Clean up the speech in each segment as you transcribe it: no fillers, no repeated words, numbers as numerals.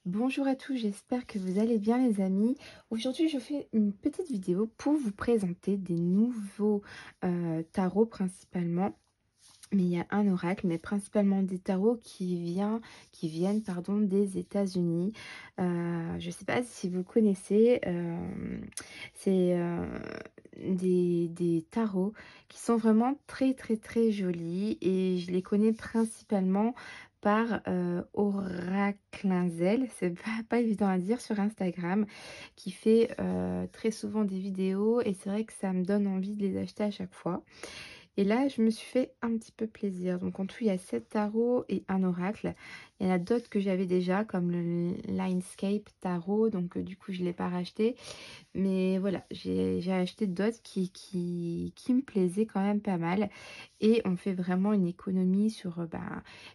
Bonjour à tous, j'espère que vous allez bien les amis. Aujourd'hui, je fais une petite vidéo pour vous présenter des nouveaux tarots principalement. Mais il y a un oracle, mais principalement des tarots qui viennent pardon, des États-Unis. Je ne sais pas si vous connaissez, c'est des tarots qui sont vraiment très très très jolis et je les connais principalement par Oraclinzel, c'est pas évident à dire, sur Instagram, qui fait très souvent des vidéos et c'est vrai que ça me donne envie de les acheter à chaque fois. Et là, je me suis fait un petit peu plaisir. Donc, en tout, il y a 7 tarots et un oracle. Il y en a d'autres que j'avais déjà, comme le Linescape Tarot. Donc, du coup, je ne l'ai pas racheté. Mais voilà, j'ai acheté d'autres qui me plaisaient quand même pas mal. Et on fait vraiment une économie sur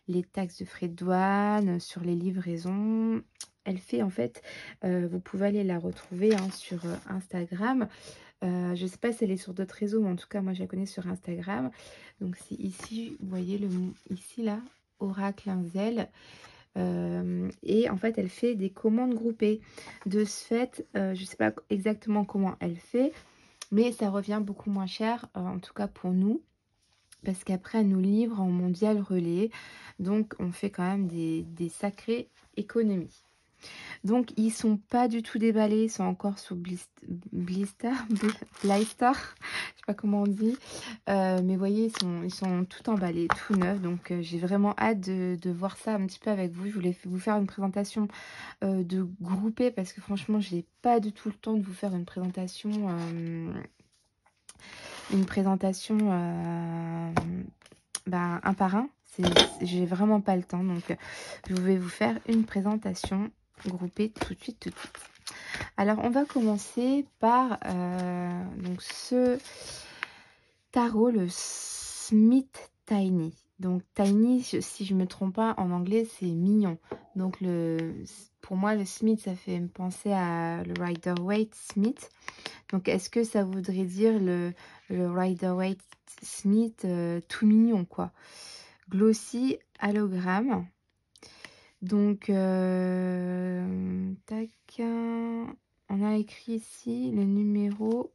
les taxes de frais de douane, sur les livraisons. Elle fait en fait, vous pouvez aller la retrouver hein, sur Instagram. Je ne sais pas si elle est sur d'autres réseaux, mais en tout cas, moi, je la connais sur Instagram. Donc, c'est ici, vous voyez, ici, là, Oracle Inzel. Et en fait, elle fait des commandes groupées. De ce fait, je ne sais pas exactement comment elle fait, mais ça revient beaucoup moins cher, en tout cas pour nous. Parce qu'après, elle nous livre en mondial relais. Donc, on fait quand même des sacrées économies. Donc, ils sont pas du tout déballés, ils sont encore sous Blistar, je sais pas comment on dit. Mais vous voyez, ils sont tout emballés, tout neufs. Donc, j'ai vraiment hâte de voir ça un petit peu avec vous. Je voulais vous faire une présentation de groupé parce que franchement, j'ai pas du tout le temps de vous faire une présentation un par un. J'ai vraiment pas le temps. Donc, je vais vous faire une présentation groupée tout de suite, tout de suite. Alors, on va commencer par donc ce tarot, le Smith Tiny. Donc, Tiny, si je ne me trompe pas, en anglais, c'est mignon. Donc, pour moi, le Smith, ça fait me penser à le Rider-Waite Smith. Donc, est-ce que ça voudrait dire le Rider-Waite Smith tout mignon, quoi. Glossy hologramme. Donc, tac, on a écrit ici le numéro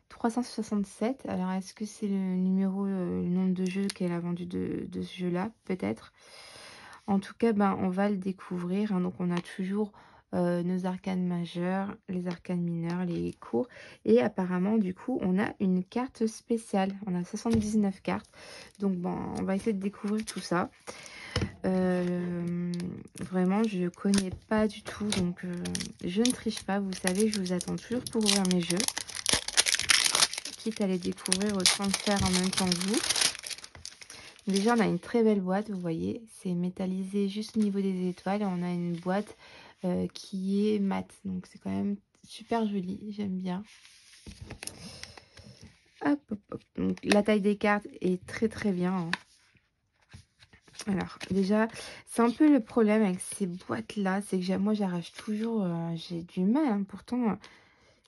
367. Alors, est-ce que c'est le numéro, le nombre de jeux qu'elle a vendu de ce jeu-là? Peut-être. En tout cas, on va le découvrir. Hein. Donc, on a toujours nos arcanes majeures, les arcanes mineures, les cours. Et apparemment, du coup, on a une carte spéciale. On a 79 cartes. Donc, on va essayer de découvrir tout ça. Vraiment, je connais pas du tout. Donc, je ne triche pas. Vous savez, je vous attends toujours pour ouvrir mes jeux. Quitte à les découvrir, autant le faire en même temps que vous. Déjà, on a une très belle boîte, vous voyez. C'est métallisé juste au niveau des étoiles. Et on a une boîte qui est mat. Donc, c'est quand même super joli. J'aime bien. Hop, hop, hop. Donc, la taille des cartes est très, très bien. Hein. Alors, déjà, c'est un peu le problème avec ces boîtes-là. C'est que moi, j'arrache toujours. J'ai du mal. Hein. Pourtant,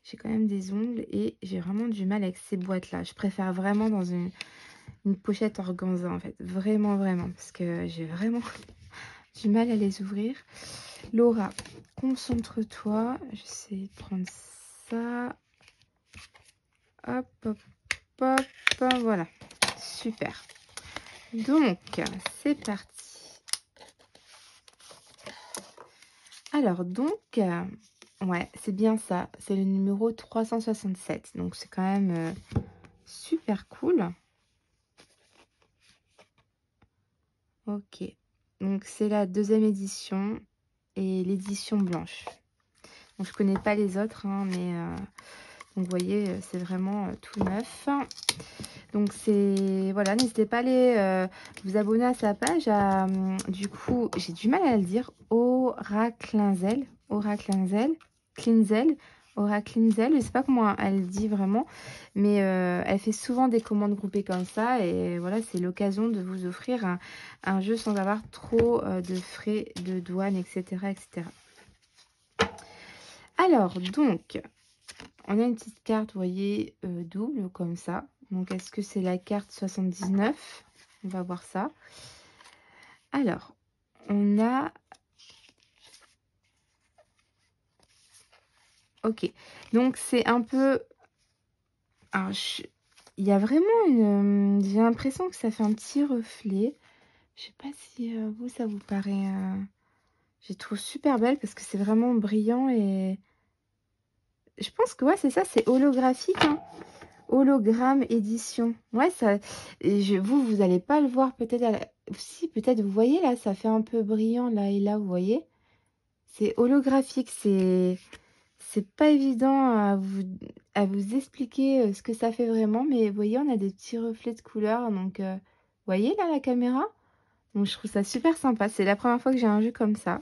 j'ai quand même des ongles. Et j'ai vraiment du mal avec ces boîtes-là. Je préfère vraiment dans une pochette organza, en fait. Vraiment, vraiment. Parce que j'ai vraiment du mal à les ouvrir. Laura, concentre-toi. J'essaie de prendre ça. Hop, hop, hop. Voilà. Super. Donc, c'est parti. Alors, donc, ouais, c'est bien ça. C'est le numéro 367. Donc, c'est quand même super cool. Ok. Donc, c'est la deuxième édition et l'édition blanche. Donc, je connais pas les autres, hein, mais donc, vous voyez, c'est vraiment tout neuf. Donc, c'est... Voilà, n'hésitez pas à aller vous abonner à sa page. Du coup, j'ai du mal à le dire. Oraclinzel. Oraclinzel. Clinzel. Oraclinzel. Je sais pas comment elle dit vraiment. Mais elle fait souvent des commandes groupées comme ça. Et voilà, c'est l'occasion de vous offrir un jeu sans avoir trop de frais de douane, etc., etc. Alors, donc... On a une petite carte, vous voyez, double, comme ça. Donc, est-ce que c'est la carte 79? On va voir ça. Alors, on a OK. Donc c'est un peu alors il y a vraiment une, j'ai l'impression que ça fait un petit reflet. Je sais pas si, vous, ça vous paraît, je les trouve super belle parce que c'est vraiment brillant et je pense que ouais, c'est ça, c'est holographique, hein. Hologramme édition. Ouais, ça et vous allez pas le voir peut-être à la si, peut-être vous voyez là, ça fait un peu brillant là et là, vous voyez? C'est holographique, c'est pas évident à vous expliquer, ce que ça fait vraiment, mais vous voyez, on a des petits reflets de couleurs donc vous voyez là la caméra? Donc je trouve ça super sympa. C'est la première fois que j'ai un jeu comme ça.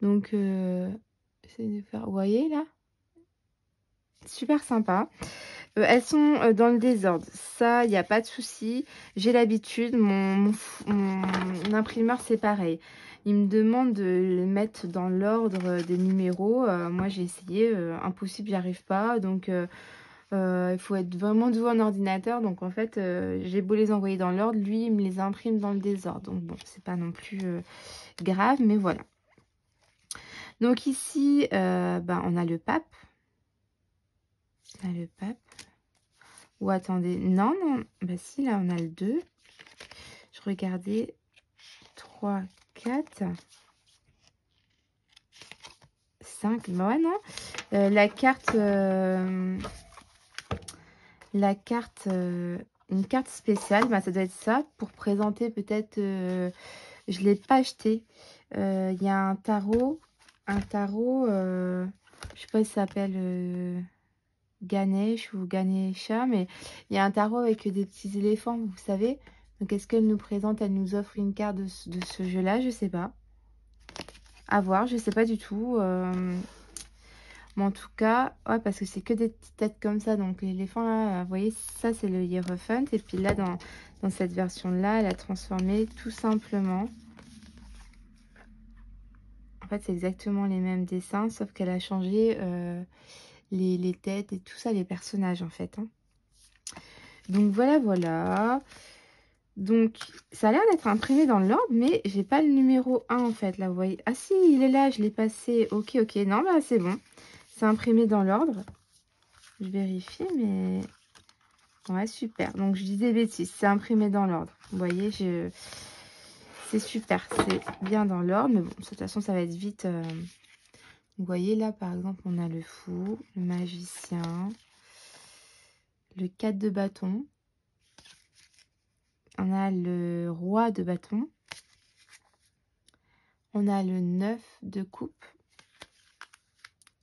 Donc j'essaie de faire vous voyez là? Super sympa. Elles sont, dans le désordre. Ça, il y a pas de souci. J'ai l'habitude. Mon imprimeur, c'est pareil. Il me demande de les mettre dans l'ordre, des numéros. Moi, j'ai essayé, impossible, j'y arrive pas. Donc il faut être vraiment devant un ordinateur. Donc en fait, j'ai beau les envoyer dans l'ordre, lui, il me les imprime dans le désordre. Donc bon, c'est pas non plus, grave, mais voilà. Donc ici, ben, on a le pape. On a le pape. Ou attendez, non, non, bah si, là, on a le 2. Je regardais 3, 4, 5. Bah ouais, non. La carte, une carte spéciale, bah, ça doit être ça, pour présenter peut-être, je ne l'ai pas acheté. Il y a un tarot, je sais pas si ça s'appelle Ganesh ou Ganesha, mais il y a un tarot avec des petits éléphants, vous savez. Donc, est-ce qu'elle nous présente, elle nous offre une carte de ce jeu-là? Je sais pas. À voir, je sais pas du tout. Mais en tout cas, ouais, parce que c'est que des petites têtes comme ça. Donc, l'éléphant, là, vous voyez, ça, c'est le Hierophant. Et puis là, dans cette version-là, elle a transformé tout simplement. En fait, c'est exactement les mêmes dessins, sauf qu'elle a changé les têtes et tout ça, les personnages, en fait, hein. Donc, voilà, voilà. Donc, ça a l'air d'être imprimé dans l'ordre, mais j'ai pas le numéro 1 en fait, là, vous voyez. Ah si, il est là, je l'ai passé. Ok, ok, non, bah c'est bon. C'est imprimé dans l'ordre. Je vérifie, mais... Ouais, super. Donc, je disais bêtises, c'est imprimé dans l'ordre. Vous voyez, c'est super, c'est bien dans l'ordre, mais bon, de toute façon, ça va être vite. Vous voyez, là, par exemple, on a le fou, le magicien, le 4 de bâton. On a le roi de bâton. On a le 9 de coupe.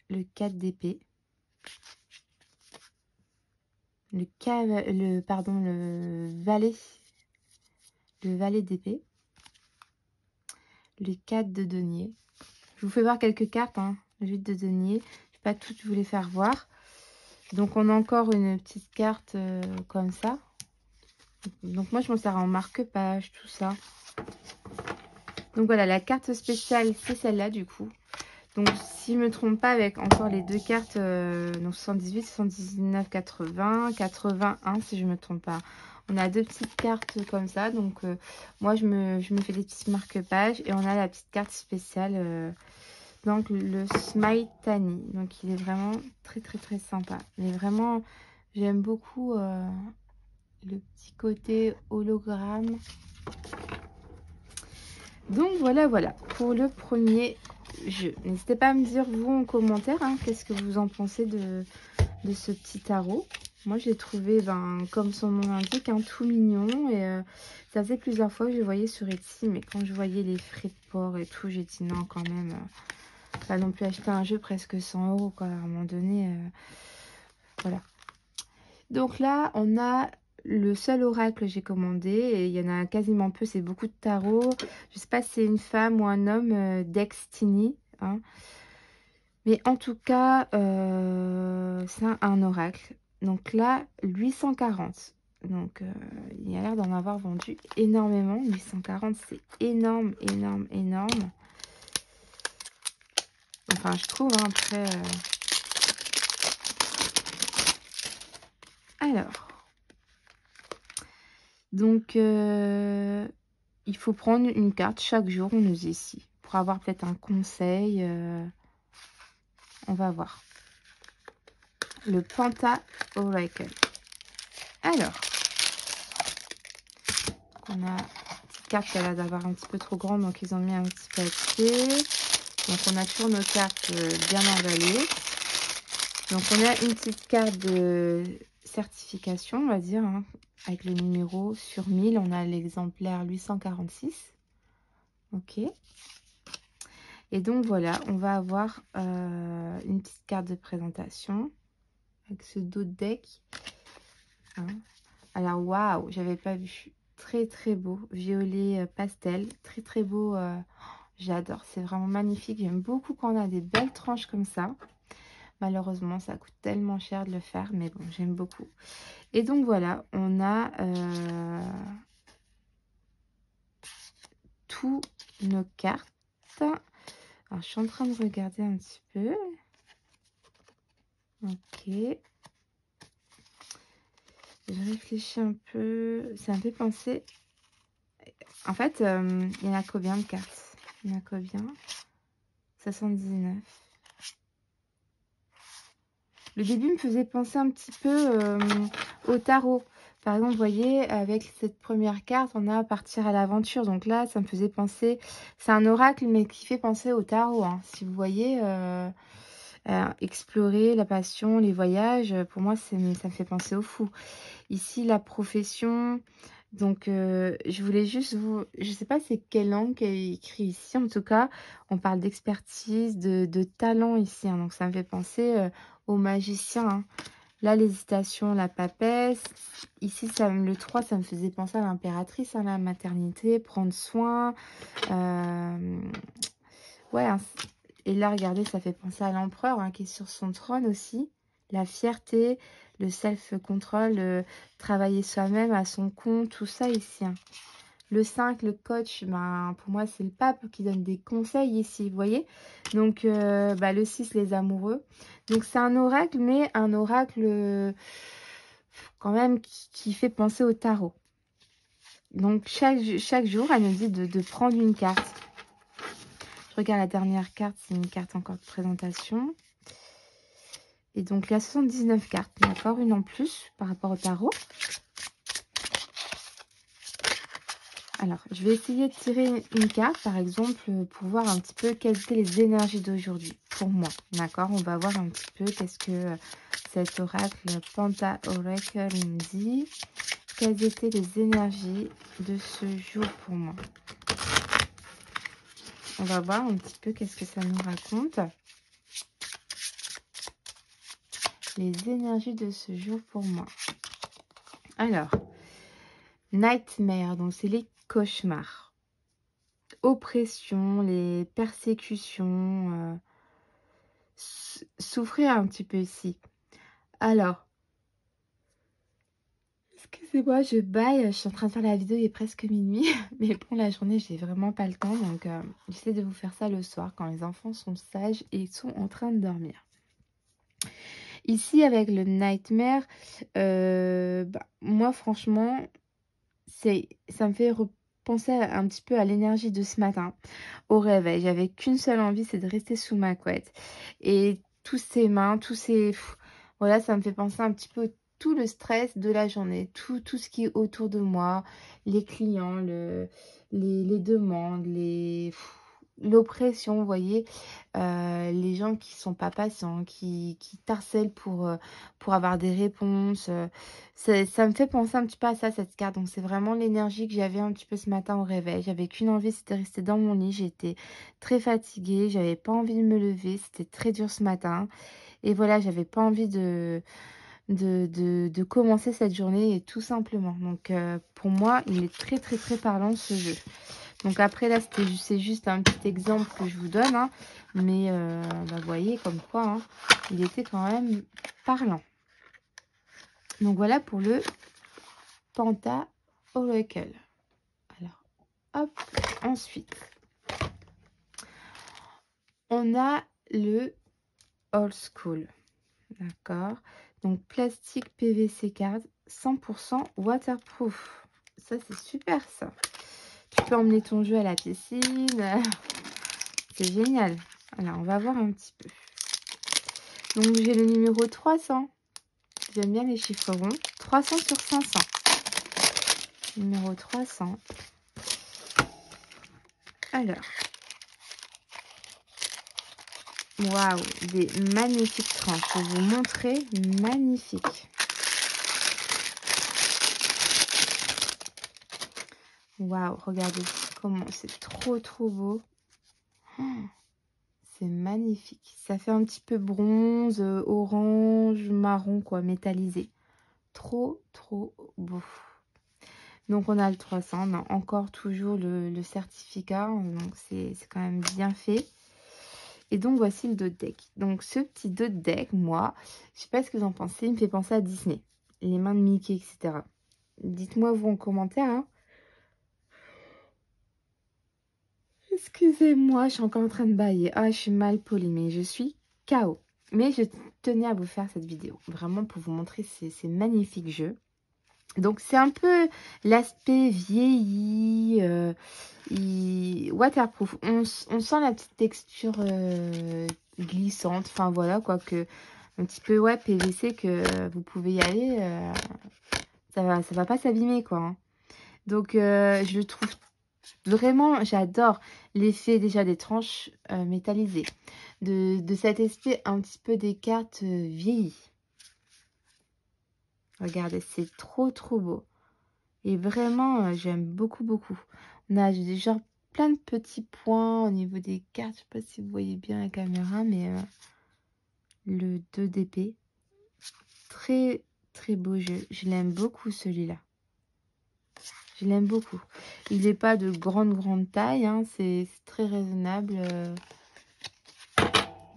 Le 4 d'épée. Le valet. Le valet d'épée. Le 4 de denier. Je vous fais voir quelques cartes, hein. Le 8 de denier. Je ne vais pas toutes vous les faire voir. Donc, on a encore une petite carte comme ça. Donc, moi, je m'en sers en marque-page, tout ça. Donc, voilà, la carte spéciale, c'est celle-là, du coup. Donc, si je ne me trompe pas, avec encore les deux cartes, donc 78, 79, 80, 81, si je ne me trompe pas. On a deux petites cartes comme ça. Donc, moi, je me fais des petites marque-pages. Et on a la petite carte spéciale, donc le Smile Tani. Donc, il est vraiment très, très, très sympa. Il est vraiment, j'aime beaucoup le petit côté hologramme. Donc, voilà, voilà, pour le premier jeu. N'hésitez pas à me dire, vous, en commentaire, hein, qu'est-ce que vous en pensez de ce petit tarot. Moi, je l'ai trouvé, ben, comme son nom l'indique, hein, tout mignon. Et ça faisait plusieurs fois que je le voyais sur Etsy, mais quand je voyais les frais de port et tout, j'ai dit non, quand même, pas non plus acheter un jeu presque 100 €, quoi, à un moment donné. Voilà. Donc là, on a le seul oracle que j'ai commandé, et il y en a quasiment peu, c'est beaucoup de tarot. Je sais pas si c'est une femme ou un homme, Destiny, hein. Mais en tout cas, c'est un oracle. Donc là, 840. Donc, il a l'air d'en avoir vendu énormément. 840, c'est énorme, énorme, énorme. Enfin, je trouve, hein, après... Alors... Donc, il faut prendre une carte chaque jour, on nous dit ici. Pour avoir peut-être un conseil. On va voir. le Panta Oracle. Alors, on a une petite carte qui a l'air d'avoir un petit peu trop grande, donc ils ont mis un petit papier. Donc on a toujours nos cartes bien emballées. Donc on a une petite carte de certification, on va dire, hein, avec le numéro sur 1000. On a l'exemplaire 846. Ok. Et donc voilà, on va avoir une petite carte de présentation avec ce dos de deck. Hein. Alors waouh, j'avais pas vu. Très très beau, violet pastel, très très beau. J'adore, c'est vraiment magnifique. J'aime beaucoup quand on a des belles tranches comme ça. Malheureusement, ça coûte tellement cher de le faire, mais bon, j'aime beaucoup. Et donc voilà, on a tous nos cartes. Alors, je suis en train de regarder un petit peu. Ok. Je réfléchis un peu. Ça me fait penser... En fait, il y en a combien de cartes? Il y en a combien? 79. Le début me faisait penser un petit peu au tarot. Par exemple, vous voyez, avec cette première carte, on a partir à l'aventure. Donc là, ça me faisait penser... C'est un oracle, mais qui fait penser au tarot. Hein. Si vous voyez, explorer la passion, les voyages, pour moi, ça me fait penser au fou. Ici, la profession... Donc, je voulais juste vous... Je ne sais pas c'est quelle langue qui est écrit ici. En tout cas, on parle d'expertise, de talent ici. Hein. Donc, ça me fait penser aux magiciens. Hein. Là, l'hésitation, la papesse. Ici, le 3, ça me faisait penser à l'impératrice, à la maternité, prendre soin. Ouais, hein. Et là, regardez, ça fait penser à l'empereur hein, qui est sur son trône aussi. La fierté, le self-control, travailler soi-même à son compte, tout ça ici. Hein. Le 5, le coach, ben, pour moi, c'est le pape qui donne des conseils ici, vous voyez. Donc, le 6, les amoureux. Donc, c'est un oracle, mais un oracle quand même qui fait penser au tarot. Donc, chaque jour, elle nous dit de prendre une carte. Je regarde la dernière carte, c'est une carte encore de présentation. Et donc, il y a 79 cartes, d'accord, une en plus par rapport au tarot. Alors, je vais essayer de tirer une carte, par exemple, pour voir un petit peu quelles étaient les énergies d'aujourd'hui, pour moi, d'accord. On va voir un petit peu qu'est-ce que cet oracle, Panta Oracle, me dit. Quelles étaient les énergies de ce jour pour moi. On va voir un petit peu qu'est-ce que ça nous raconte. Les énergies de ce jour pour moi. Alors, Nightmare, donc c'est les cauchemars. Oppression, les persécutions, souffrir un petit peu ici. Alors, excusez-moi, je baille, je suis en train de faire la vidéo, il est presque minuit, mais pour la journée, j'ai vraiment pas le temps, donc j'essaie de vous faire ça le soir quand les enfants sont sages et sont en train de dormir. Ici, avec le Nightmare, moi, franchement, ça me fait repenser un petit peu à l'énergie de ce matin, au réveil. J'avais qu'une seule envie, c'est de rester sous ma couette. Et tous ces mains, voilà, ça me fait penser un petit peu tout le stress de la journée, tout ce qui est autour de moi, les clients, les demandes, l'oppression, vous voyez, les gens qui sont pas patients, qui t'harcèlent pour avoir des réponses. Ça me fait penser un petit peu à ça, cette carte. Donc, c'est vraiment l'énergie que j'avais un petit peu ce matin au réveil. J'avais qu'une envie, c'était de rester dans mon lit. J'étais très fatiguée, j'avais pas envie de me lever. C'était très dur ce matin. Et voilà, j'avais pas envie de commencer cette journée, et tout simplement. Donc, pour moi, il est très, très, très parlant, ce jeu. Donc après là, c'est juste un petit exemple que je vous donne. Hein, mais vous voyez comme quoi, hein, il était quand même parlant. Donc voilà pour le Panta Oracle. Alors, hop, ensuite, on a le Old School. D'accord. Donc plastique PVC card 100% waterproof. Ça, c'est super ça. Tu peux emmener ton jeu à la piscine. C'est génial. Alors, on va voir un petit peu. Donc, j'ai le numéro 300. J'aime bien les chiffres ronds. 300 sur 500. Numéro 300. Alors. Waouh, des magnifiques tranches. Je vais vous montrer. Magnifique. Waouh, regardez comment c'est trop beau. Oh, c'est magnifique. Ça fait un petit peu bronze, orange, marron, quoi, métallisé. Trop beau. Donc, on a le 300. On a encore toujours le certificat. Donc, c'est quand même bien fait. Et donc, voici le dos de deck. Donc, ce petit dos de deck, moi, je sais pas ce que vous en pensez. Il me fait penser à Disney. Les mains de Mickey, etc. Dites-moi, vous, en commentaire, hein. Excusez-moi, je suis encore en train de bailler. Ah, je suis mal polie, mais je suis KO. Mais je tenais à vous faire cette vidéo, vraiment pour vous montrer ces magnifiques jeux. Donc, c'est un peu l'aspect vieilli, waterproof. On sent la petite texture glissante. Enfin, voilà, quoi, que un petit peu, ouais, PVC, que vous pouvez y aller. Ça va pas s'abîmer, quoi, hein. Donc, je le trouve vraiment, j'adore l'effet déjà des tranches métallisées. De cet aspect un petit peu des cartes vieillies. Regardez, c'est trop beau. Et vraiment, j'aime beaucoup. On a genre plein de petits points au niveau des cartes. Je sais pas si vous voyez bien la caméra, mais le 2 d'épée. Très beau jeu. Je l'aime beaucoup, celui-là. Je l'aime beaucoup. Il n'est pas de grande taille, hein, c'est très raisonnable.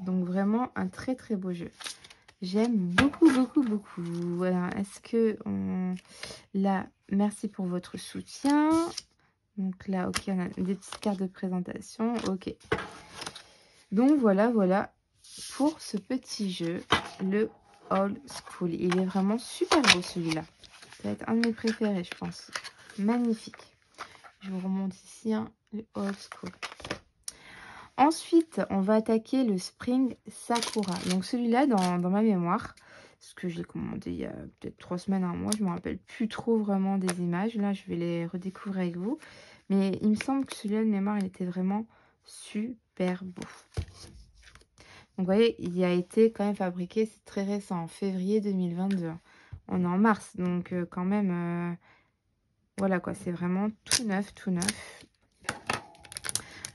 Donc vraiment un très beau jeu. J'aime beaucoup. Voilà, est-ce que là, merci pour votre soutien. Donc là, ok, on a des petites cartes de présentation. Ok. Donc voilà pour ce petit jeu, le Old School. Il est vraiment super beau, celui-là. Ça va être un de mes préférés, je pense. Magnifique. Je vous remonte ici, hein, le Old School. Ensuite, on va attaquer le Spring Sakura. Donc celui-là, dans ma mémoire, parce que je l'ai commandé il y a peut-être 3 semaines, un mois, je ne me rappelle plus trop vraiment des images. Là, je vais les redécouvrir avec vous. Mais il me semble que celui-là de mémoire, il était vraiment super beau. Donc vous voyez, il a été quand même fabriqué, c'est très récent, en février 2022. On est en mars, donc quand même, voilà quoi, c'est vraiment tout neuf.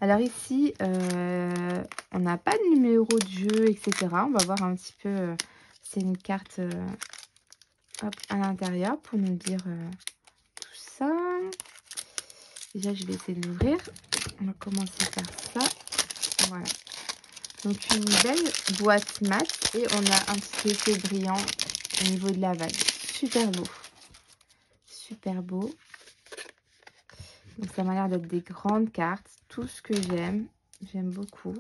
Alors ici, on n'a pas de numéro de jeu, etc. On va voir un petit peu, c'est une carte hop, à l'intérieur pour nous dire tout ça. Déjà, je vais essayer de l'ouvrir. On va commencer par ça. Voilà. Donc, une belle boîte mat et on a un petit effet brillant au niveau de la vague. Super beau. Super beau. Donc, ça m'a l'air d'être des grandes cartes. Tout ce que j'aime. J'aime beaucoup.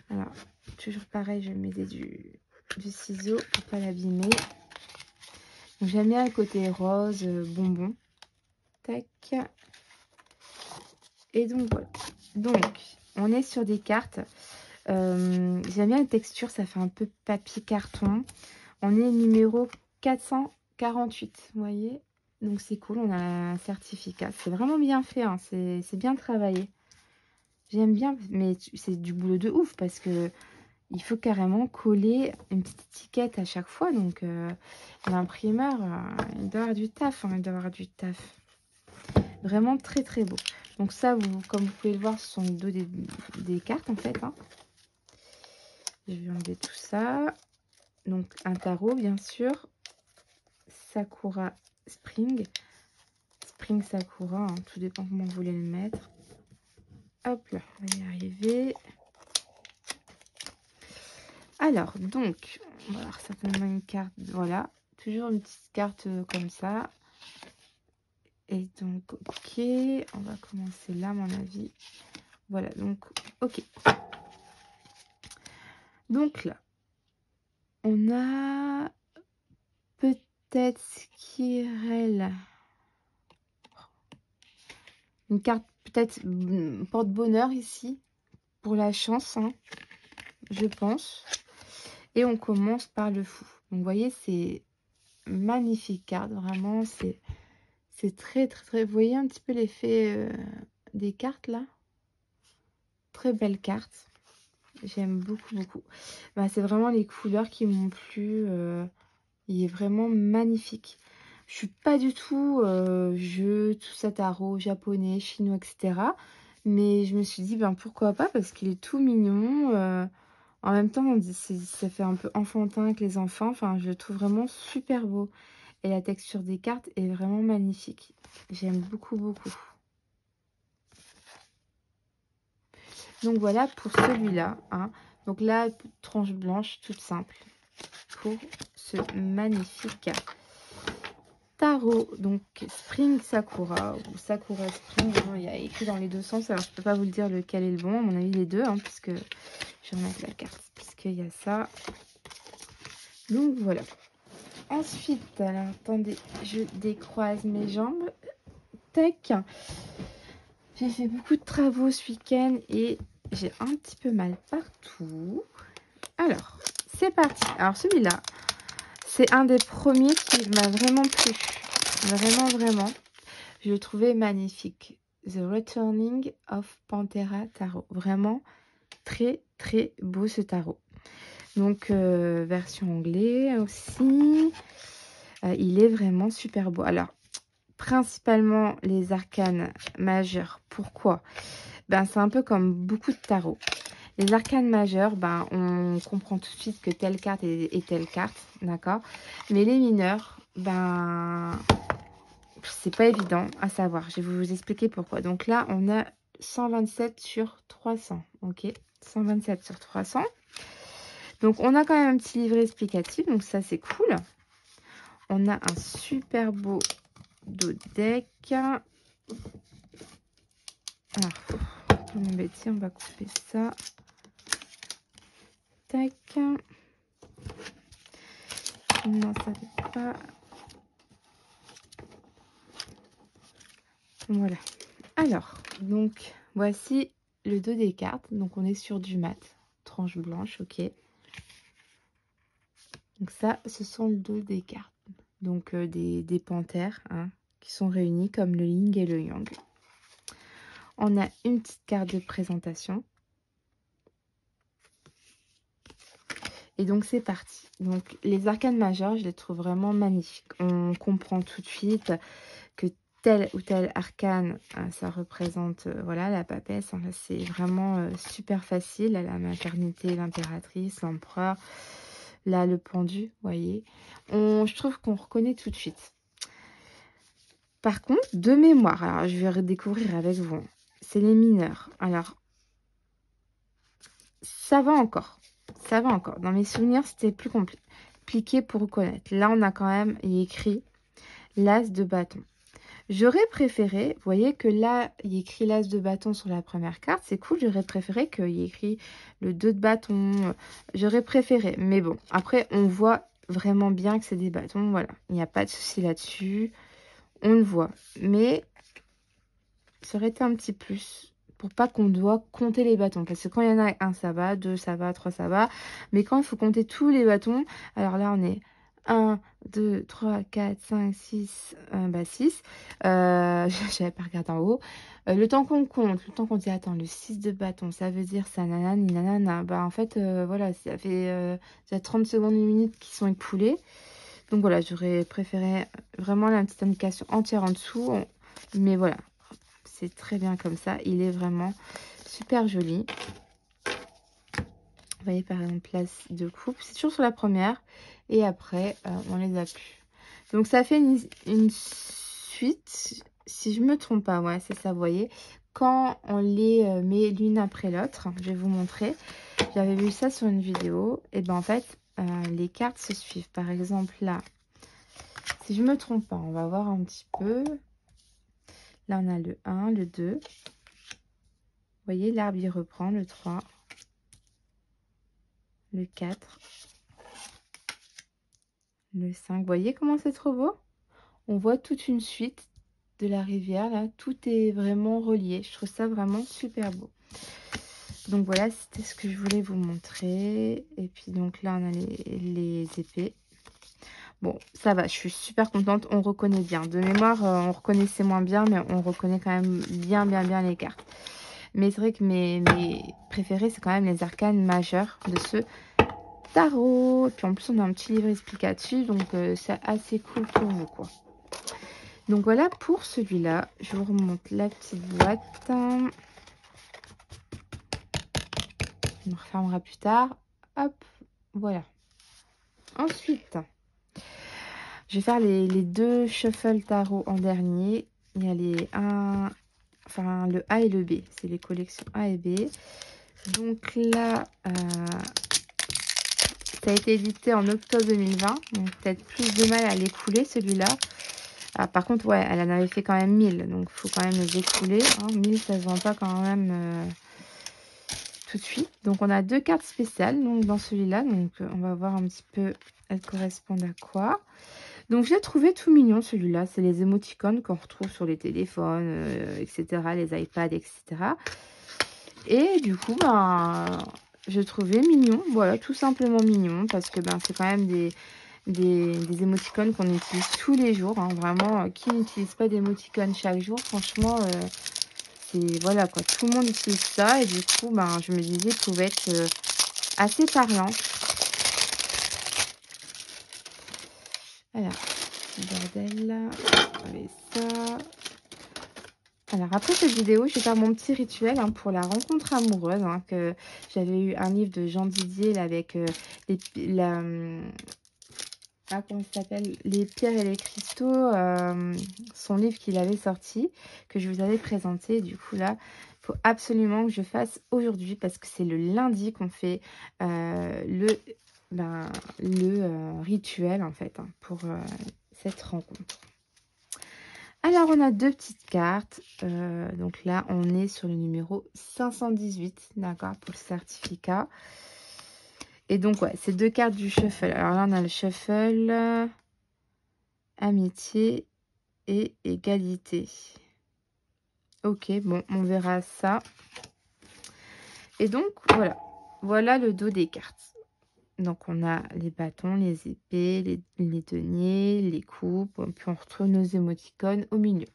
Alors, toujours pareil, je mets du ciseau pour pas l'abîmer. J'aime bien le côté rose, bonbon. Tac. Et donc, voilà. Donc, on est sur des cartes. J'aime bien la texture, ça fait un peu papier carton. On est numéro 448, vous voyez. Donc, c'est cool, on a un certificat. C'est vraiment bien fait, hein. C'est bien travaillé. J'aime bien, mais c'est du boulot de ouf parce que il faut carrément coller une petite étiquette à chaque fois. Donc, l'imprimeur, il doit avoir du taf. Hein, il doit avoir du taf. Vraiment très beau. Donc ça, comme vous pouvez le voir, ce sont le dos des cartes, en fait. Hein. Je vais enlever tout ça. Donc, un tarot, bien sûr. Sakura Spring. Spring Sakura, hein, tout dépend comment vous voulez le mettre. Hop là, on va y arriver. Alors, donc, on va avoir certainement une carte, voilà, toujours une petite carte comme ça. Et donc, ok, on va commencer là, à mon avis. Voilà, donc, ok. Donc là, on a peut-être Skirel. Une carte peut-être porte-bonheur ici, pour la chance, hein, je pense. Et on commence par le fou. Donc, vous voyez, c'est magnifique carte. Vraiment, c'est très, très, très... Vous voyez un petit peu l'effet des cartes, là? Très belle carte. J'aime beaucoup, beaucoup. Bah, c'est vraiment les couleurs qui m'ont plu. Il est vraiment magnifique. Je suis pas du tout jeu, tout ça, tarot, japonais, chinois, etc. Mais je me suis dit, ben pourquoi pas, parce qu'il est tout mignon. En même temps, ça fait un peu enfantin avec les enfants. Enfin, je le trouve vraiment super beau. Et la texture des cartes est vraiment magnifique. J'aime beaucoup, beaucoup. Donc voilà pour celui-là. Hein. Donc là, tranche blanche, toute simple. Pour ce magnifique tarot. Donc Spring Sakura ou Sakura Spring. Il y a écrit dans les deux sens. Alors je peux pas vous le dire lequel est le bon. À mon avis, les deux. Hein, puisque je vais remettre la carte. Puisqu'il y a ça. Donc voilà. Ensuite, alors attendez, je décroise mes jambes. Tac. J'ai fait beaucoup de travaux ce week-end et j'ai un petit peu mal partout. Alors, c'est parti. Alors celui-là, c'est un des premiers qui m'a vraiment plu. Vraiment, vraiment. Je le trouvais magnifique. The Returning of Panthera Tarot. Vraiment très, très beau ce tarot. Donc, version anglais aussi. Il est vraiment super beau. Alors, principalement les arcanes majeures. Pourquoi? Ben, c'est un peu comme beaucoup de tarots. Les arcanes majeures, ben, on comprend tout de suite que telle carte est telle carte, d'accord? Mais les mineurs, ben, c'est pas évident à savoir. Je vais vous expliquer pourquoi. Donc là, on a 127 sur 300, ok? 127 sur 300. Donc, on a quand même un petit livret explicatif, donc ça, c'est cool. On a un super beau deck. Alors, pour m'embêter, on va couper ça. Tac. Non, ça ne fait pas. Voilà. Alors, donc, voici le dos des cartes. Donc, on est sur du mat. Tranche blanche, ok. Donc, ça, ce sont le dos des cartes. Donc, des panthères, hein, qui sont réunies comme le yin et le yang. On a une petite carte de présentation. Et donc, c'est parti. Donc, les arcanes majeures, je les trouve vraiment magnifiques. On comprend tout de suite que tel ou tel arcane, ça représente voilà, la papesse. Hein, c'est vraiment super facile. La maternité, l'impératrice, l'empereur. Là, le pendu, vous voyez. Je trouve qu'on reconnaît tout de suite. Par contre, de mémoire, alors je vais redécouvrir avec vous. C'est les mineurs. Alors, ça va encore. Ça va encore. Dans mes souvenirs, c'était plus compliqué pour reconnaître. Là, on a quand même écrit l'as de bâton. J'aurais préféré, vous voyez que là, il y a écrit l'as de bâton sur la première carte. C'est cool, j'aurais préféré qu'il y ait écrit le 2 de bâton. J'aurais préféré. Mais bon, après, on voit vraiment bien que c'est des bâtons. Voilà, il n'y a pas de souci là-dessus. On le voit. Mais ça aurait été un petit plus pour pas qu'on doit compter les bâtons. Parce que quand il y en a un, ça va, deux, ça va, trois, ça va. Mais quand il faut compter tous les bâtons, alors là, on est 1, 2, 3, 4, 5, 6, 6. J'avais pas regardé en haut. Le temps qu'on compte, le temps qu'on dit, attends, le 6 de bâton, ça veut dire ça, nanani, nanana. Bah, en fait, voilà, ça fait 30 secondes, une minute qui sont écoulées. Donc voilà, j'aurais préféré vraiment la petite indication entière en dessous. Mais voilà, c'est très bien comme ça. Il est vraiment super joli. Vous voyez par exemple place de coupe. C'est toujours sur la première. Et après, on les a plus. Donc ça fait une suite. Si je me trompe pas, ouais, c'est ça, vous voyez. Quand on les met l'une après l'autre, je vais vous montrer. J'avais vu ça sur une vidéo. Et ben en fait, les cartes se suivent. Par exemple là, si je me trompe pas, on va voir un petit peu. Là, on a le 1, le 2. Vous voyez, l'arbre, il reprend le 3, le 4, le 5. Vous voyez comment c'est trop beau? On voit toute une suite de la rivière, là. Tout est vraiment relié. Je trouve ça vraiment super beau. Donc voilà, c'était ce que je voulais vous montrer. Et puis donc là, on a les épées. Bon, ça va, je suis super contente. On reconnaît bien. De mémoire, on reconnaissait moins bien, mais on reconnaît quand même bien les cartes. Mais c'est vrai que mes préférés, c'est quand même les arcanes majeures de ce tarot. Et puis en plus, on a un petit livre explicatif, donc c'est assez cool pour vous, quoi. Donc voilà pour celui-là. Je vous remonte la petite boîte. On refermera plus tard. Hop, voilà. Ensuite, je vais faire les deux shuffle tarot en dernier. Il y a les 1, enfin le A et le B. C'est les collections A et B. Donc là, ça a été édité en octobre 2020. Donc peut-être plus de mal à l'écouler celui-là. Ah, par contre, ouais, elle en avait fait quand même 1000. Donc il faut quand même les écouler. Hein. 1000, ça se vend pas quand même tout de suite. Donc on a deux cartes spéciales donc, dans celui-là. Donc on va voir un petit peu elles correspondent à quoi. Donc je l'ai trouvé tout mignon celui-là. C'est les émoticônes qu'on retrouve sur les téléphones, etc. Les iPads, etc. Et du coup, ben, je trouvais mignon. Voilà, tout simplement mignon. Parce que ben, c'est quand même des émoticônes qu'on utilise tous les jours. Hein. Vraiment, qui n'utilise pas d'émoticônes chaque jour? Franchement, c'est voilà quoi. Tout le monde utilise ça. Et du coup, ben, je me disais qu'il pouvait être assez parlant. Alors, bordel là. Avec ça. Alors après cette vidéo, je vais faire mon petit rituel hein, pour la rencontre amoureuse. Hein, que j'avais eu un livre de Jean Didier là, avec comment ça s'appelle, les pierres et les cristaux, son livre qu'il avait sorti, que je vous avais présenté. Du coup là, il faut absolument que je fasse aujourd'hui parce que c'est le lundi qu'on fait le rituel en fait hein, pour cette rencontre. Alors, on a deux petites cartes. Donc là, on est sur le numéro 518, d'accord, pour le certificat. Et donc, ouais, c'est deux cartes du shuffle. Alors là, on a le shuffle, amitié et égalité. Ok, bon, on verra ça. Et donc, voilà. Voilà le dos des cartes. Donc, on a les bâtons, les épées, les deniers, les coupes. Puis, on retrouve nos émoticônes au milieu.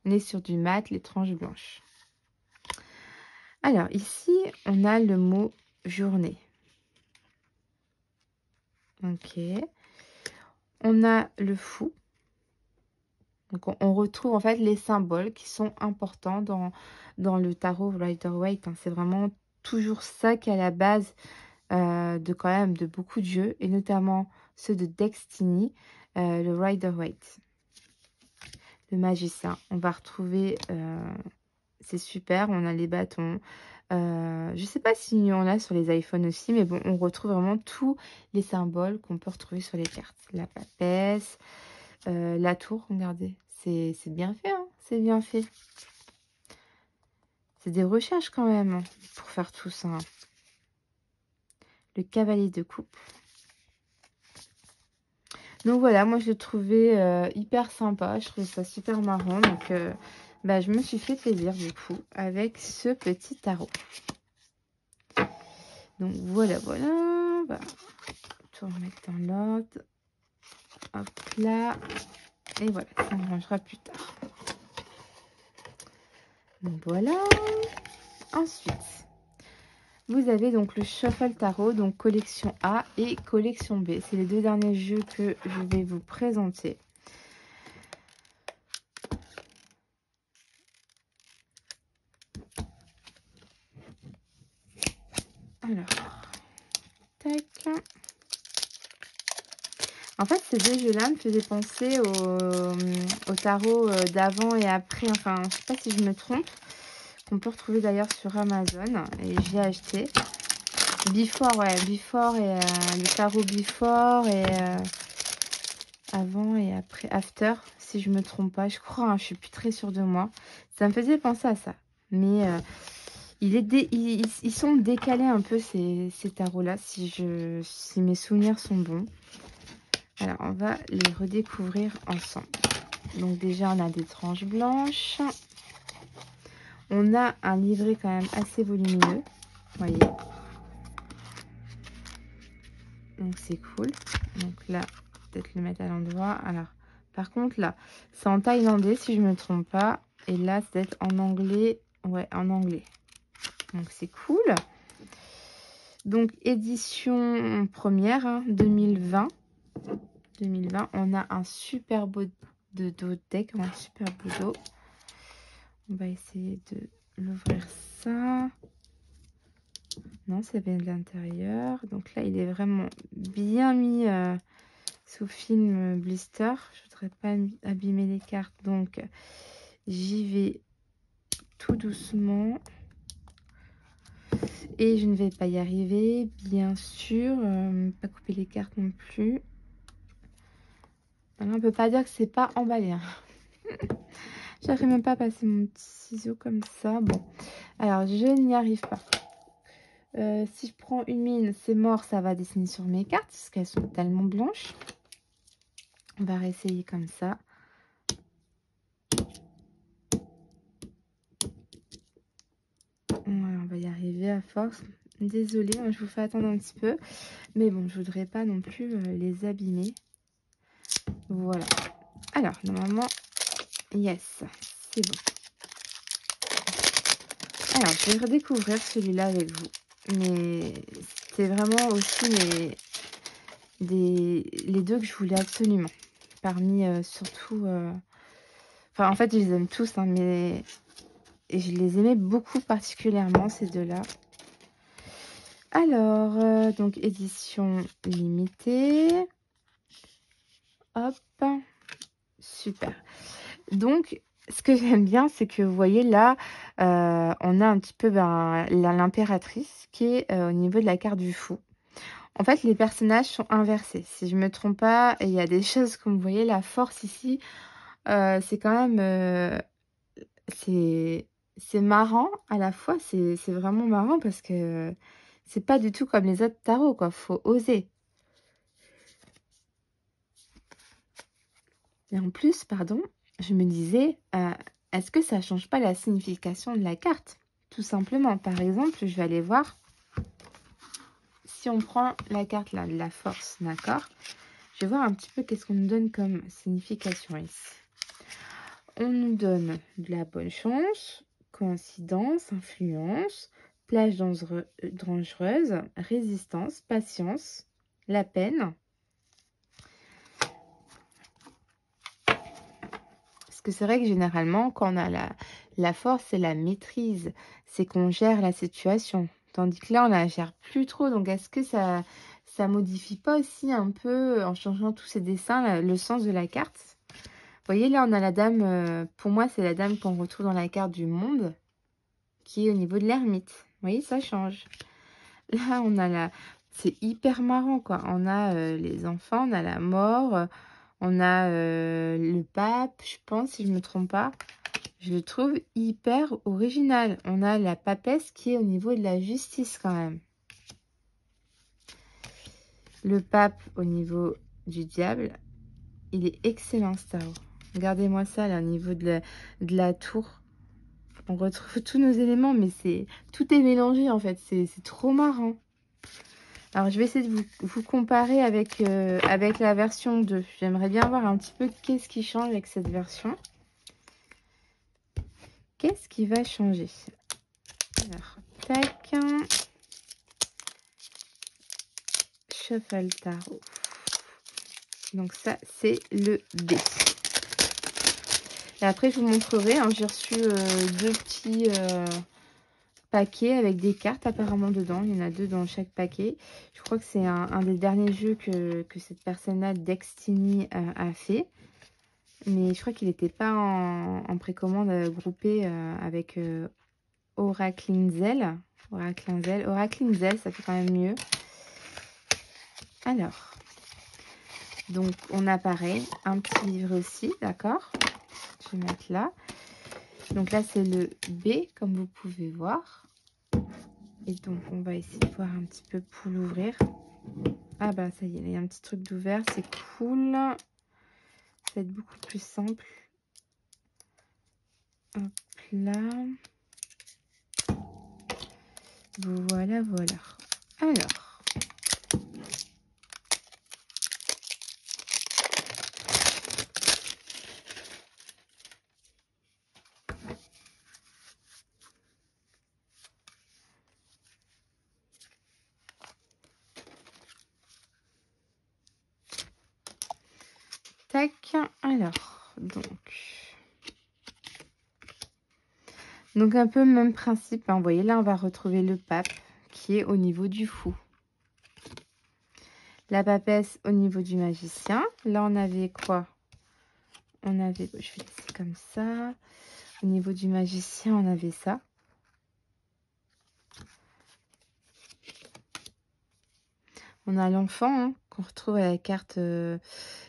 On est sur du mat, les tranches blanches. Alors, ici, on a le mot journée. Ok. On a le fou. Donc, on retrouve en fait les symboles qui sont importants dans le tarot Rider-Waite. Hein. C'est vraiment toujours ça qui est à la base de quand même de beaucoup de jeux, et notamment ceux de Destiny, le Rider-Waite. Le magicien. On va retrouver, c'est super, on a les bâtons. Je ne sais pas s'il y en a sur les iPhones aussi, mais bon, on retrouve vraiment tous les symboles qu'on peut retrouver sur les cartes. La papesse, la tour, regardez, c'est bien fait, hein, c'est bien fait. C'est des recherches quand même hein, pour faire tout ça. Hein. Le cavalier de coupe. Donc voilà, moi je le trouvais hyper sympa, je trouvais ça super marrant, donc bah, je me suis fait plaisir du coup avec ce petit tarot. Donc voilà, on va tout remettre dans l'ordre. Hop là. Et voilà, ça on rangera plus tard. Donc voilà. Ensuite, vous avez donc le Shuffle Tarot, donc collection A et collection B. C'est les deux derniers jeux que je vais vous présenter. Alors, tac. En fait, ces deux jeux-là me faisaient penser au tarot d'avant et après. Enfin, je ne sais pas si je me trompe. On peut retrouver d'ailleurs sur Amazon. Et j'ai acheté. Before, ouais. Before et le tarot Before et avant et après. After, si je me trompe pas. Je crois, hein, je suis plus très sûre de moi. Ça me faisait penser à ça. Mais ils sont décalés un peu ces tarots-là, si mes souvenirs sont bons. Alors, on va les redécouvrir ensemble. Donc déjà, on a des tranches blanches. On a un livret quand même assez volumineux. voyez. Donc c'est cool. Donc là, peut-être le mettre à l'endroit. Alors, par contre là, c'est en thaïlandais si je me trompe pas. Et là, c'est peut-être en anglais. Ouais, en anglais. Donc c'est cool. Donc édition première, hein, 2020. 2020, on a un super beau dos deck, un super beau dos. On va essayer de l'ouvrir ça. Non, ça vient de l'intérieur. Donc là, il est vraiment bien mis sous film blister. Je voudrais pas abîmer les cartes, donc j'y vais tout doucement. Et je ne vais pas y arriver, bien sûr. Pas couper les cartes non plus. Alors, on peut pas dire que c'est pas emballé. Hein. J'arrive même pas à passer mon petit ciseau comme ça. Bon, alors je n'y arrive pas. Si je prends une mine, c'est mort, ça va dessiner sur mes cartes parce qu'elles sont tellement blanches. On va réessayer comme ça. Voilà, on va y arriver à force. Désolée, je vous fais attendre un petit peu. Mais bon, je voudrais pas non plus les abîmer. Voilà. Alors, normalement, yes, c'est bon. Alors, je vais redécouvrir celui-là avec vous. Mais c'était vraiment aussi les deux que je voulais absolument. Parmi surtout... Enfin, en fait, je les aime tous, hein, mais je les aimais beaucoup particulièrement, ces deux-là. Alors, donc, édition limitée. Hop. Super. Donc, ce que j'aime bien, c'est que vous voyez là, on a un petit peu l'impératrice qui est au niveau de la carte du fou. En fait, les personnages sont inversés. Si je me trompe pas, il y a des choses comme vous voyez, la force ici, c'est quand même... c'est marrant à la fois. C'est vraiment marrant parce que c'est pas du tout comme les autres tarots, quoi. Faut oser. Et en plus, pardon, je me disais, est-ce que ça change pas la signification de la carte? Tout simplement. Par exemple, je vais aller voir si on prend la carte là, de la force, d'accord? Je vais voir un petit peu qu'est-ce qu'on nous donne comme signification ici. On nous donne de la bonne chance, coïncidence, influence, plage dangereuse, résistance, patience, la peine. Parce que c'est vrai que généralement, quand on a la force et la maîtrise, c'est qu'on gère la situation. Tandis que là, on la gère plus trop. Donc, est-ce que ça modifie pas aussi un peu, en changeant tous ces dessins, le sens de la carte? Vous voyez, là, on a la dame, pour moi, c'est la dame qu'on retrouve dans la carte du monde, qui est au niveau de l'ermite. Vous voyez, ça change. Là, on a c'est hyper marrant, quoi. On a les enfants, on a la mort, on a le pape, je pense, si je me trompe pas. Je le trouve hyper original. On a la papesse qui est au niveau de la justice, quand même. Le pape au niveau du diable. Il est excellent, ce tarot. Regardez-moi ça, là, au niveau de la tour. On retrouve tous nos éléments, mais tout est mélangé, en fait. C'est trop marrant. Alors, je vais essayer de vous comparer avec la version 2. J'aimerais bien voir un petit peu qu'est-ce qui change avec cette version. Qu'est-ce qui va changer? Alors, tac. Shuffle tarot. Donc ça, c'est le B. Et après, je vous montrerai. Hein, j'ai reçu deux petits paquets avec des cartes apparemment dedans. Il y en a deux dans chaque paquet. Je crois que c'est un des derniers jeux que cette personne-là, Dextini, a fait. Mais je crois qu'il n'était pas en précommande groupé avec Oraclinzel. Oraclinzel, ça fait quand même mieux. Alors, donc on a pareil, un petit livre aussi, d'accord? Je vais mettre là. Donc là, c'est le B, comme vous pouvez voir. Et donc, on va essayer de voir un petit peu pour l'ouvrir. Ah bah, ça y est, il y a un petit truc d'ouvert, c'est cool. Ça va être beaucoup plus simple. Hop là. Voilà, voilà. Alors, tac. Alors, donc un peu même principe, hein. Vous voyez, là, on va retrouver le pape qui est au niveau du fou. La papesse au niveau du magicien. Là, on avait quoi? On avait, je vais laisser comme ça. Au niveau du magicien, on avait ça. On a l'enfant, hein, qu'on retrouve à la carte,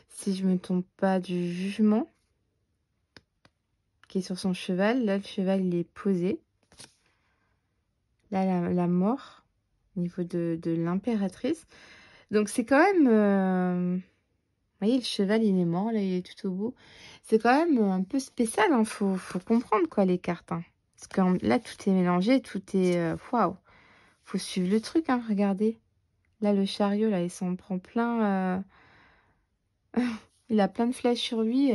si je ne me trompe pas, du jugement, qui est sur son cheval. Là, le cheval, il est posé. Là, la mort, au niveau de l'impératrice. Donc, c'est quand même... vous voyez, le cheval, il est mort, là, il est tout au bout. C'est quand même un peu spécial, hein. Faut comprendre, quoi, les cartes, hein. Parce que là, tout est mélangé, tout est... Waouh! Faut suivre le truc, hein, regardez. Là, le chariot, là, il s'en prend plein... il a plein de flèches sur lui.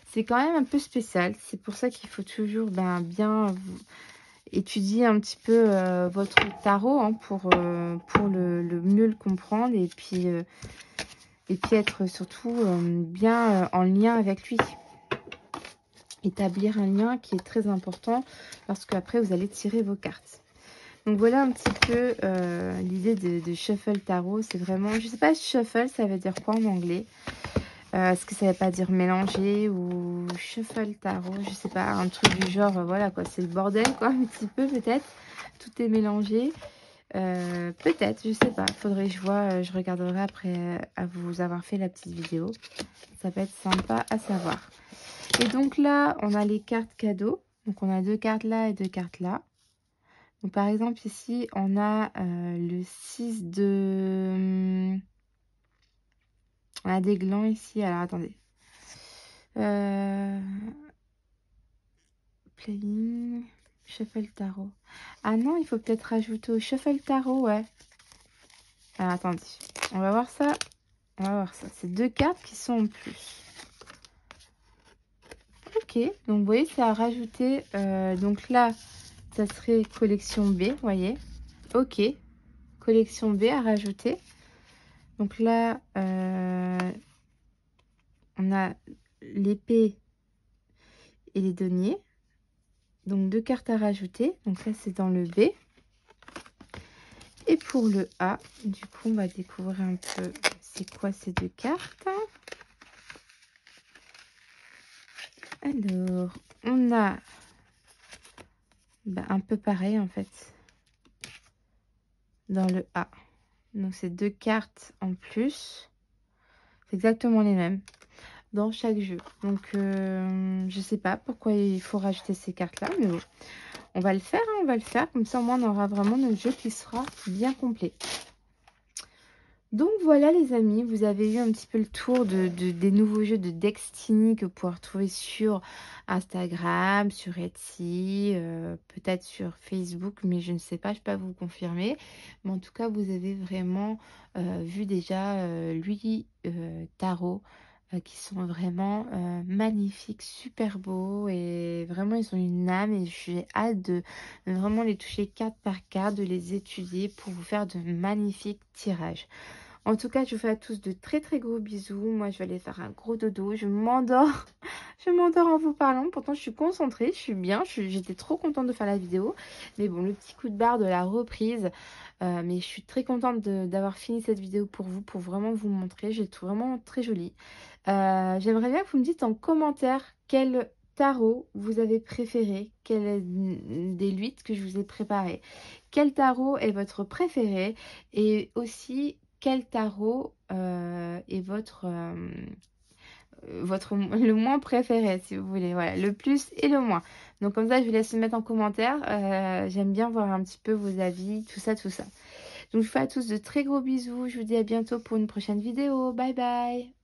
C'est quand même un peu spécial. C'est pour ça qu'il faut toujours bien étudier un petit peu votre tarot, hein, pour le mieux le comprendre. Et puis être surtout bien en lien avec lui. Établir un lien qui est très important lorsque après vous allez tirer vos cartes. Donc voilà un petit peu l'idée de Shuffle Tarot. C'est vraiment, je sais pas, Shuffle, ça veut dire quoi en anglais? Est-ce que ça veut pas dire mélanger ou Shuffle Tarot? Je sais pas, un truc du genre, voilà quoi, c'est le bordel quoi, un petit peu peut-être. Tout est mélangé. Peut-être, je sais pas. Faudrait que je vois, je regarderai après à vous avoir fait la petite vidéo. Ça peut être sympa à savoir. Et donc là, on a les cartes cadeaux. Donc on a 2 cartes là et 2 cartes là. Donc par exemple ici, on a le 6 de... On a des glands ici. Alors attendez. Playing... Shuffle Tarot. Ah non, il faut peut-être rajouter au Shuffle Tarot, ouais. Alors attendez, on va voir ça. On va voir ça. C'est 2 cartes qui sont en plus. Ok, donc vous voyez, c'est à rajouter. Donc là, ça serait collection B, vous voyez. Ok, collection B à rajouter. Donc là, on a l'épée et les deniers. Donc 2 cartes à rajouter. Donc là, c'est dans le B. Et pour le A, du coup, on va découvrir un peu c'est quoi ces 2 cartes. Alors, on a un peu pareil en fait dans le A. Donc, c'est 2 cartes en plus. C'est exactement les mêmes dans chaque jeu. Donc, je sais pas pourquoi il faut rajouter ces cartes-là, mais bon, on va le faire, hein, on va le faire. Comme ça, au moins, on aura vraiment notre jeu qui sera bien complet. Donc voilà les amis, vous avez eu un petit peu le tour des nouveaux jeux de Destiny que vous pouvez retrouver sur Instagram, sur Etsy, peut-être sur Facebook, mais je ne sais pas, je ne peux pas vous confirmer. Mais en tout cas, vous avez vraiment vu déjà lui, Tarot, qui sont vraiment magnifiques, super beaux et vraiment ils ont une âme et j'ai hâte de vraiment les toucher carte par carte, de les étudier pour vous faire de magnifiques tirages. En tout cas, je vous fais à tous de très très gros bisous. Moi, je vais aller faire un gros dodo. Je m'endors. Je m'endors en vous parlant. Pourtant, je suis concentrée. Je suis bien. J'étais trop contente de faire la vidéo. Mais bon, le petit coup de barre de la reprise. Mais je suis très contente d'avoir fini cette vidéo pour vous. Pour vraiment vous montrer. Je la trouve vraiment très jolie. J'aimerais bien que vous me dites en commentaire quel tarot vous avez préféré. Quel est des 8 que je vous ai préparé. Quel tarot est votre préféré. Et aussi... quel tarot est le moins préféré, si vous voulez. Voilà, le plus et le moins. Donc comme ça, je vous laisse le mettre en commentaire. J'aime bien voir un petit peu vos avis, tout ça, tout ça. Donc je vous fais à tous de très gros bisous. Je vous dis à bientôt pour une prochaine vidéo. Bye bye.